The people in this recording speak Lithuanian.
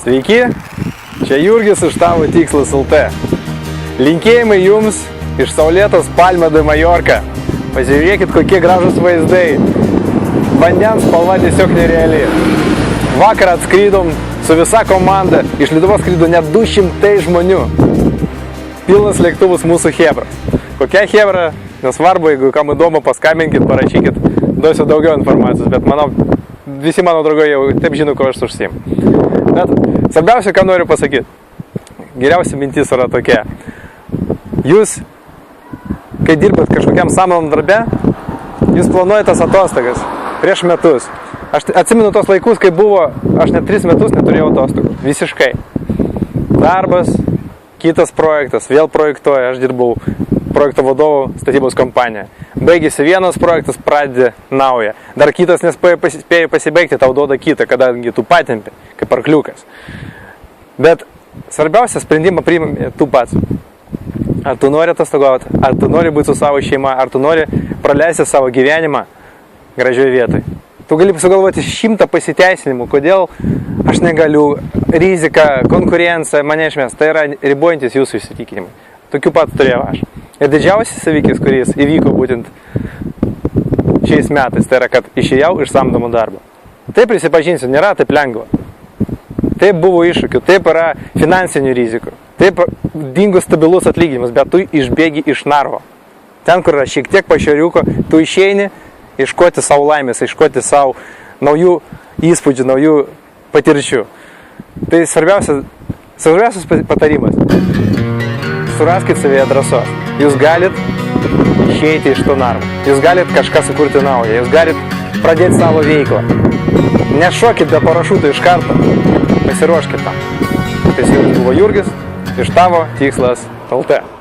Sveiki, čia Jurgis iš Tavo Tikslas LT. Linkėjimai jums iš saulėtos Palma de Mallorca. Pasižiūrėkit, kokie gražus vaizdai. Vandens spalva tiesiog nereali. Vakar atskrydom su visa komanda. Iš Lietuvos skrydo net 200 žmonių. Pilnas lėktuvus mūsų chebras. Kokia chebra? Nesvarbu, jeigu kam įdomu, paskambinkit, parašykit. Duosiu daugiau informacijos, bet visi mano draugai jau taip žino, ko aš užsiimu. Bet svarbiausia, ką noriu pasakyti. Geriausia mintis yra tokia. Jūs, kai dirbat kažkokiam samdomam darbe, jūs planuojate tas atostogas prieš metus. Aš atsimenu tos laikus, kai buvo, aš net 3 metus neturėjau atostogų. Visiškai. Darbas, kitas projektas, vėl projektuoju, aš dirbau projekto vadovu statybos kompaniją. Baigėsi vienas projektas, pradedi naują. Dar kitas nespėjo pasibaigti, tau duoda kitą, kadangi tu patempi, kaip arkliukas. Bet svarbiausia sprendimą priimami tu pats. Ar tu nori atostogauti, ar tu nori būti su savo šeima, ar tu nori praleisti savo gyvenimą gražioje vietoje. Tu gali sugalvoti 100 pasiteisinimų, kodėl aš negaliu, rizika, konkurencija, mane išmės. Tai yra ribojantis jūsų įsitikinimai. Tokių pat turėjau aš. Ir didžiausias įvykis, kuris įvyko būtent šiais metais, tai yra, kad išėjau iš samdomo darbo. Taip prisipažinsiu, nėra taip lengva. Taip buvo iššūkių, taip yra finansinių rizikų, taip dingo stabilus atlyginimas, bet tu išbėgi iš narvo. Ten, kur yra šiek tiek pašioriuko, tu išeini ieškoti savo laimės, ieškoti savo naujų įspūdžių, naujų patirčių. Tai svarbiausias patarimas. Suraskit savyje drąsos. Jūs galit išeiti iš to narvo. Jūs galit kažką sukurti naują. Jūs galit pradėti savo veiklą. Nešokit be parašutų iš karto. Pasiruoškit tam. Tai su jumis buvo Jurgis iš Tavo Tikslas LT.